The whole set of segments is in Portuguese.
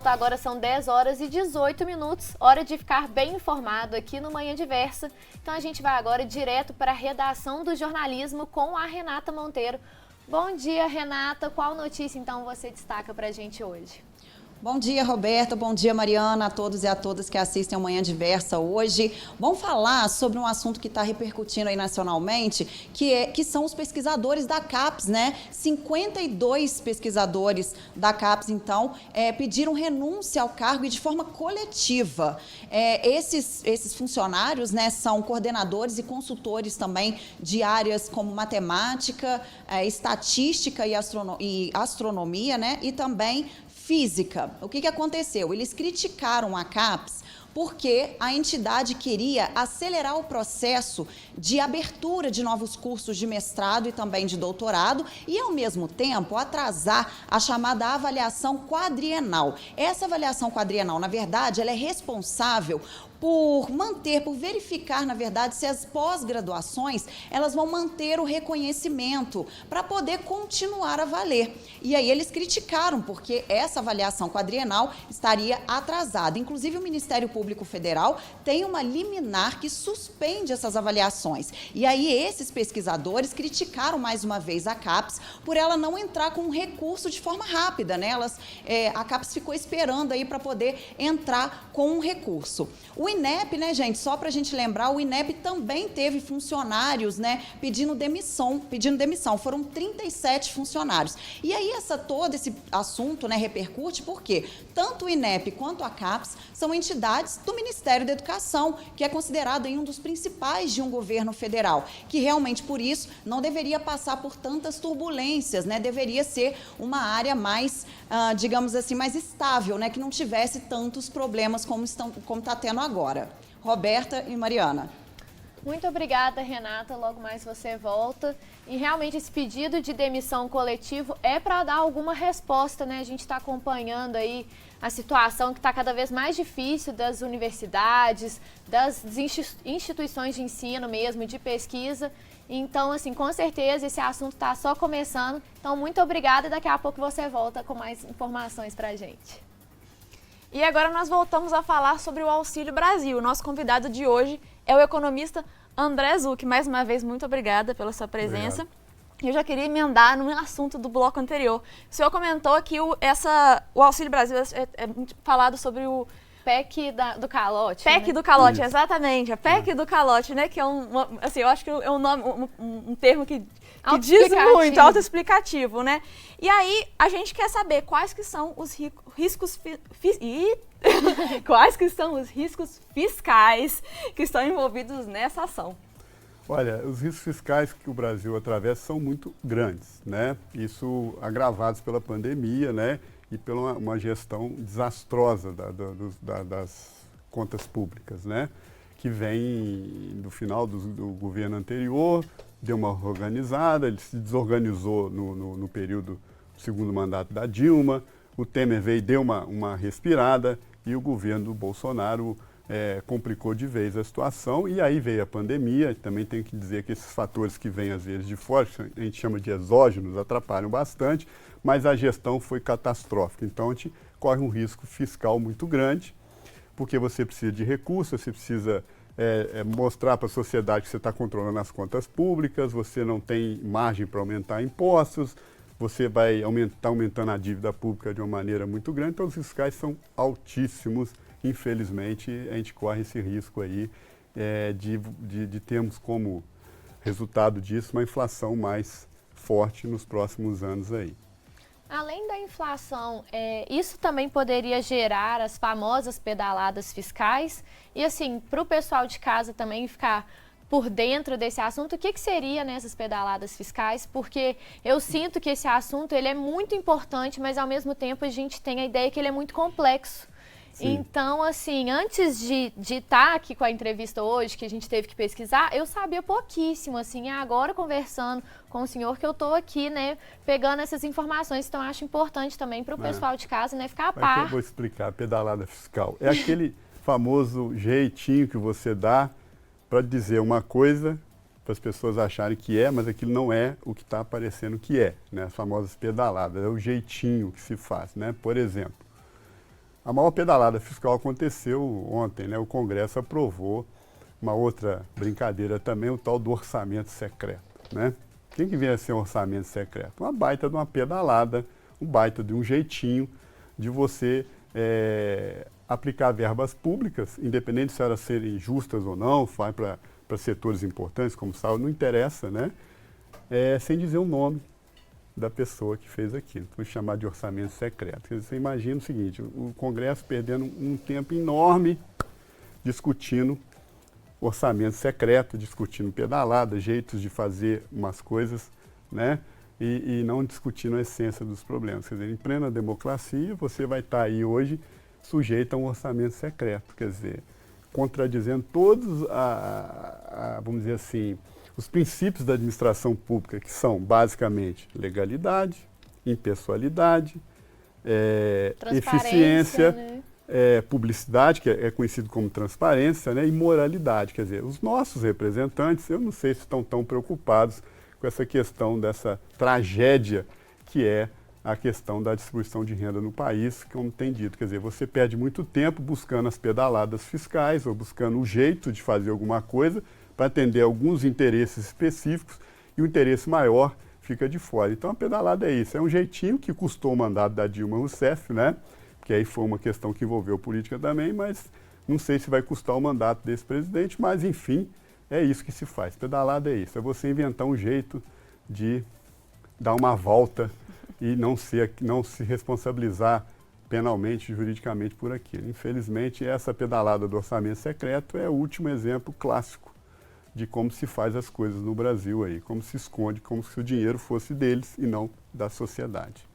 Agora são 10 horas e 18 minutos, hora de ficar bem informado aqui no Manhã Diversa. Então a gente vai agora direto para a redação do jornalismo com a Renata Monteiro. Bom dia, Renata. Qual notícia então você destaca para a gente hoje? Bom dia, Roberto. Bom dia, Mariana, a todos e a todas que assistem ao Manhã Diversa hoje. Vamos falar sobre um assunto que está repercutindo aí nacionalmente, que são os pesquisadores da CAPES, né? 52 pesquisadores da CAPES, então, pediram renúncia ao cargo e de forma coletiva. Esses funcionários, né, são coordenadores e consultores também de áreas como matemática, estatística e astronomia, né? E também física. O que aconteceu? Eles criticaram a CAPES porque a entidade queria acelerar o processo de abertura de novos cursos de mestrado e também de doutorado e, ao mesmo tempo, atrasar a chamada avaliação quadrienal. Essa avaliação quadrienal, na verdade, ela é responsável por verificar, na verdade, se as pós-graduações, elas vão manter o reconhecimento para poder continuar a valer. E aí eles criticaram, porque essa avaliação quadrienal estaria atrasada. Inclusive, o Ministério Público Federal tem uma liminar que suspende essas avaliações. E aí esses pesquisadores criticaram mais uma vez a CAPES por ela não entrar com um recurso de forma rápida, né? A CAPES ficou esperando aí para poder entrar com um recurso. O INEP, né, gente, só para a gente lembrar, o INEP também teve funcionários, né, pedindo demissão. Foram 37 funcionários. E aí todo esse assunto, né, repercute porque tanto o INEP quanto a CAPES são entidades do Ministério da Educação, que é considerado aí um dos principais de um governo federal, que realmente, por isso, não deveria passar por tantas turbulências, né, deveria ser uma área mais, digamos assim, mais estável, né, que não tivesse tantos problemas como está tendo agora. Roberta e Mariana. Muito obrigada, Renata. Logo mais você volta. E realmente esse pedido de demissão coletivo é para dar alguma resposta, né? A gente está acompanhando aí a situação que está cada vez mais difícil das universidades, das instituições de ensino mesmo, de pesquisa. Então, assim, com certeza esse assunto está só começando. Então, muito obrigada e daqui a pouco você volta com mais informações para a gente. E agora nós voltamos a falar sobre o Auxílio Brasil. O nosso convidado de hoje é o economista André Zucchi. Mais uma vez, muito obrigada pela sua presença. Obrigado. Eu já queria emendar no assunto do bloco anterior. O senhor comentou que o Auxílio Brasil é falado sobre o PEC do calote. PEC, né? Do calote, exatamente. A PEC do calote, né? Que é assim, eu acho que é um termo que diz muito, autoexplicativo, né? E aí, a gente quer saber quais que são os riscos quais que são os riscos fiscais que estão envolvidos nessa ação. Olha, os riscos fiscais que o Brasil atravessa são muito grandes, né? Isso agravados pela pandemia, né? E pela uma gestão desastrosa das contas públicas, né? Que vem do final do governo anterior, deu uma organizada, ele se desorganizou no período do segundo mandato da Dilma, o Temer veio e deu uma respirada e o governo do Bolsonaro complicou de vez a situação e aí veio a pandemia. Também tem que dizer que esses fatores que vêm às vezes de fora, a gente chama de exógenos, atrapalham bastante, mas a gestão foi catastrófica. Então a gente corre um risco fiscal muito grande, porque você precisa de recursos, você precisa mostrar para a sociedade que você está controlando as contas públicas, você não tem margem para aumentar impostos, você vai aumentando a dívida pública de uma maneira muito grande, então os fiscais são altíssimos. Infelizmente, a gente corre esse risco aí de termos como resultado disso uma inflação mais forte nos próximos anos aí. Além da inflação, isso também poderia gerar as famosas pedaladas fiscais? E assim, para o pessoal de casa também ficar por dentro desse assunto, o que seria nessas pedaladas fiscais? Porque eu sinto que esse assunto ele é muito importante, mas ao mesmo tempo a gente tem a ideia que ele é muito complexo. Sim. Então, assim, antes de estar aqui com a entrevista hoje, que a gente teve que pesquisar, eu sabia pouquíssimo, assim, agora conversando com o senhor que eu estou aqui, né, pegando essas informações. Então, eu acho importante também para o pessoal de casa, né, ficar a par. Eu vou explicar, a pedalada fiscal. É aquele famoso jeitinho que você dá para dizer uma coisa, para as pessoas acharem que é, mas aquilo não é o que está aparecendo que é, né, as famosas pedaladas. É o jeitinho que se faz, né, por exemplo. A maior pedalada fiscal aconteceu ontem, né? O Congresso aprovou uma outra brincadeira também, o tal do orçamento secreto, né? Quem que vem a ser um orçamento secreto? Uma baita de uma pedalada, um baita de um jeitinho de você aplicar verbas públicas, independente se elas serem justas ou não, vai para setores importantes como saúde, não interessa, né? Sem dizer o nome da pessoa que fez aquilo. Vou chamar de orçamento secreto. Você imagina o seguinte, o Congresso perdendo um tempo enorme discutindo orçamento secreto, discutindo pedalada, jeitos de fazer umas coisas, né? E não discutindo a essência dos problemas. Quer dizer, em plena democracia, você vai estar aí hoje sujeito a um orçamento secreto, quer dizer, contradizendo todos, vamos dizer assim, os princípios da administração pública, que são basicamente legalidade, impessoalidade, eficiência, né? Publicidade, que é conhecido como transparência, né? E moralidade. Quer dizer, os nossos representantes, eu não sei se estão tão preocupados com essa questão dessa tragédia que é a questão da distribuição de renda no país, como tem dito. Quer dizer, você perde muito tempo buscando as pedaladas fiscais ou buscando o jeito de fazer alguma coisa para atender alguns interesses específicos e o interesse maior fica de fora. Então a pedalada é isso, é um jeitinho que custou o mandato da Dilma Rousseff, né? Que aí foi uma questão que envolveu política também, mas não sei se vai custar o mandato desse presidente, mas enfim, é isso que se faz. Pedalada é isso, é você inventar um jeito de dar uma volta e não se responsabilizar penalmente, juridicamente por aquilo. Infelizmente, essa pedalada do orçamento secreto é o último exemplo clássico de como se faz as coisas no Brasil aí, como se esconde, como se o dinheiro fosse deles e não da sociedade.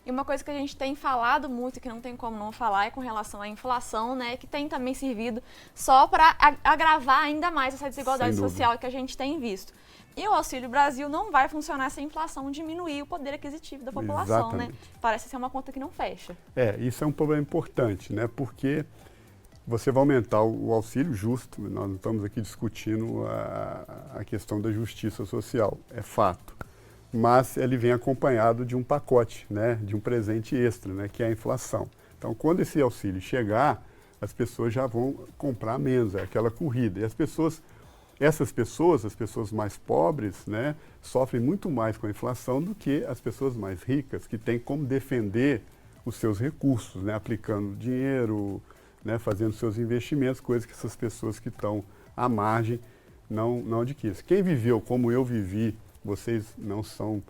E uma coisa que a gente tem falado muito, que não tem como não falar, é com relação à inflação, né, que tem também servido só para agravar ainda mais essa desigualdade social que a gente tem visto. E o Auxílio Brasil não vai funcionar sem a inflação diminuir o poder aquisitivo da população, né? Parece ser uma conta que não fecha. Isso é um problema importante, né? Porque você vai aumentar o auxílio justo, nós não estamos aqui discutindo a questão da justiça social, é fato. Mas ele vem acompanhado de um pacote, né? De um presente extra, né? Que é a inflação. Então, quando esse auxílio chegar, as pessoas já vão comprar menos, é aquela corrida. E essas pessoas, as pessoas mais pobres, né, sofrem muito mais com a inflação do que as pessoas mais ricas, que têm como defender os seus recursos, né, aplicando dinheiro, né, fazendo seus investimentos, coisas que essas pessoas que estão à margem não adquirem. Quem viveu como eu vivi, vocês não são...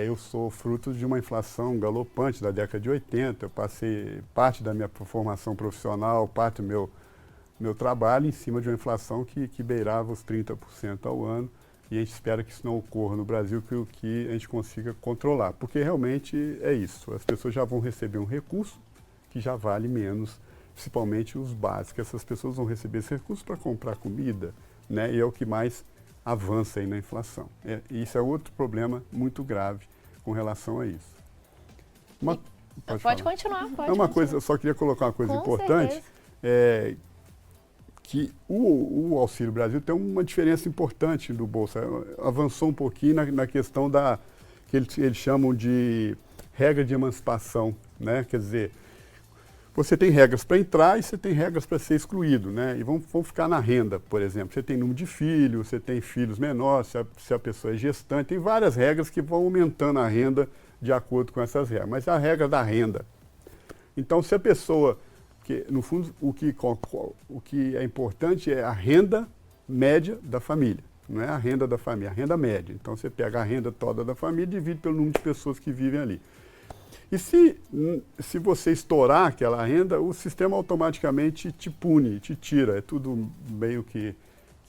eu sou fruto de uma inflação galopante da década de 80, eu passei parte da minha formação profissional, parte do meu trabalho em cima de uma inflação que beirava os 30% ao ano, e a gente espera que isso não ocorra no Brasil, que a gente consiga controlar, porque realmente é isso, as pessoas já vão receber um recurso que já vale menos, principalmente os básicos, essas pessoas vão receber esse recurso para comprar comida, né, e é o que mais avança aí na inflação. Isso é outro problema muito grave com relação a isso. Pode continuar, pode. Uma coisa, eu só queria colocar uma coisa importante, que o Auxílio Brasil tem uma diferença importante do Bolsa. Avançou um pouquinho na questão que eles chamam de regra de emancipação, né? Quer dizer, você tem regras para entrar e você tem regras para ser excluído, né? E vamos ficar na renda, por exemplo. Você tem número de filhos, você tem filhos menores, se a pessoa é gestante, tem várias regras que vão aumentando a renda de acordo com essas regras. Mas é a regra da renda. Então, se a pessoa... Porque, no fundo, o que é importante é a renda média da família. Não é a renda da família, é a renda média. Então, você pega a renda toda da família e divide pelo número de pessoas que vivem ali. E se você estourar aquela renda, o sistema automaticamente te pune, te tira. É tudo meio que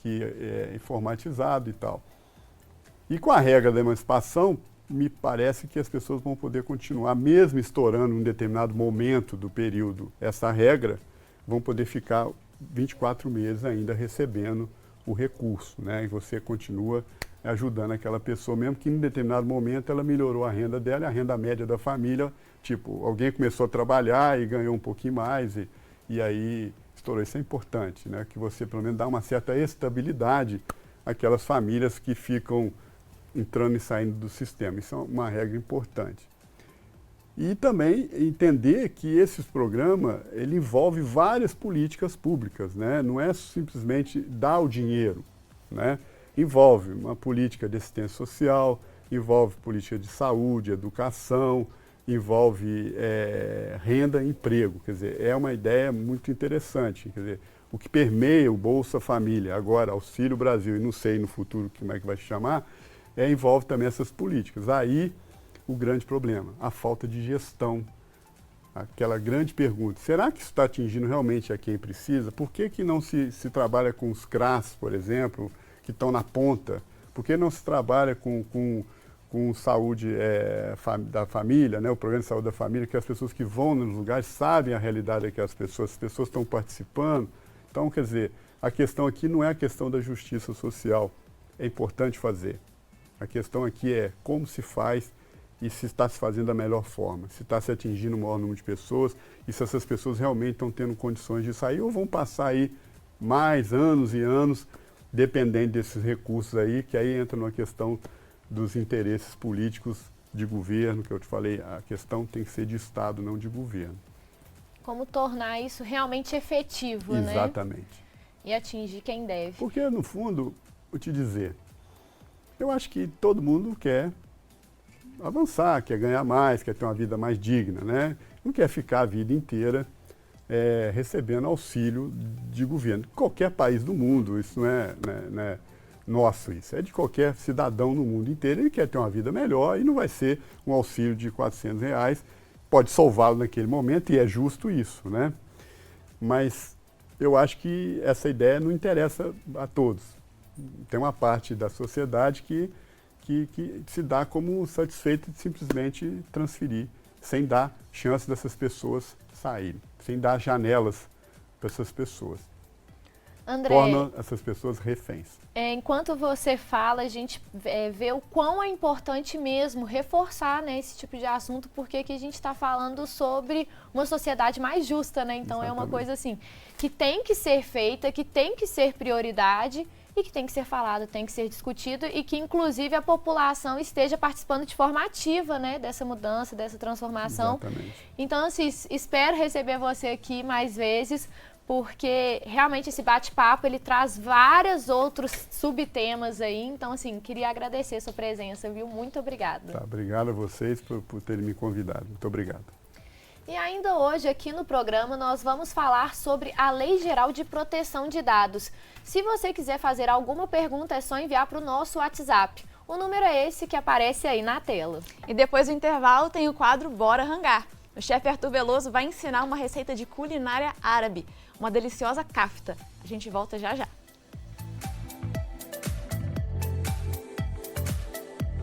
é informatizado e tal. E com a regra da emancipação, me parece que as pessoas vão poder continuar, mesmo estourando em um determinado momento do período essa regra, vão poder ficar 24 meses ainda recebendo o recurso, né? E você continua ajudando aquela pessoa, mesmo que em um determinado momento ela melhorou a renda dela, a renda média da família, tipo, alguém começou a trabalhar e ganhou um pouquinho mais e aí estourou. Isso é importante, né? Que você pelo menos dá uma certa estabilidade àquelas famílias que ficam entrando e saindo do sistema. Isso é uma regra importante. E também entender que esses programas, ele envolve várias políticas públicas, né? Não é simplesmente dar o dinheiro, né? Envolve uma política de assistência social, envolve política de saúde, educação, envolve renda e emprego. Quer dizer, é uma ideia muito interessante. Quer dizer, o que permeia o Bolsa Família, agora Auxílio Brasil, e não sei no futuro como é que vai se chamar, envolve também essas políticas. Aí, o grande problema, a falta de gestão. Aquela grande pergunta, será que isso está atingindo realmente a quem precisa? Por que não se trabalha com os CRAS, por exemplo, que estão na ponta? Por que não se trabalha com saúde da família, né? O programa de saúde da família, que as pessoas que vão nos lugares sabem a realidade daquelas pessoas, as pessoas estão participando. Então, quer dizer, a questão aqui não é a questão da justiça social, é importante fazer. A questão aqui é como se faz e se está se fazendo da melhor forma, se está se atingindo o maior número de pessoas e se essas pessoas realmente estão tendo condições de sair ou vão passar aí mais anos e anos dependendo desses recursos aí, que aí entra numa questão dos interesses políticos de governo, que eu te falei, a questão tem que ser de Estado, não de governo. Como tornar isso realmente efetivo, né? Exatamente. E atingir quem deve. Porque, no fundo, vou te dizer, eu acho que todo mundo quer avançar, quer ganhar mais, quer ter uma vida mais digna, né? Não quer ficar a vida inteira recebendo auxílio de governo. Qualquer país do mundo, isso não é nosso, isso é de qualquer cidadão no mundo inteiro, ele quer ter uma vida melhor e não vai ser um auxílio de R$400, pode salvá-lo naquele momento e é justo isso, né? Mas eu acho que essa ideia não interessa a todos. Tem uma parte da sociedade que se dá como satisfeita de simplesmente transferir, sem dar chance dessas pessoas saírem, sem dar janelas para essas pessoas. André, torna essas pessoas reféns. Enquanto você fala, a gente vê o quão é importante mesmo reforçar, né, esse tipo de assunto, porque aqui a gente está falando sobre uma sociedade mais justa, né? Então é uma coisa assim, que tem que ser feita, que tem que ser prioridade e que tem que ser falado, tem que ser discutido e que, inclusive, a população esteja participando de forma ativa, né, dessa mudança, dessa transformação. Exatamente. Então, assim, espero receber você aqui mais vezes, porque realmente esse bate-papo, ele traz vários outros subtemas aí. Então, assim, queria agradecer a sua presença, viu? Muito obrigada. Tá, obrigado a vocês por terem me convidado. Muito obrigado. E ainda hoje, aqui no programa, nós vamos falar sobre a Lei Geral de Proteção de Dados. Se você quiser fazer alguma pergunta, é só enviar para o nosso WhatsApp. O número é esse que aparece aí na tela. E depois do intervalo tem o quadro Bora Rangar. O chefe Arthur Veloso vai ensinar uma receita de culinária árabe, uma deliciosa kafta. A gente volta já já.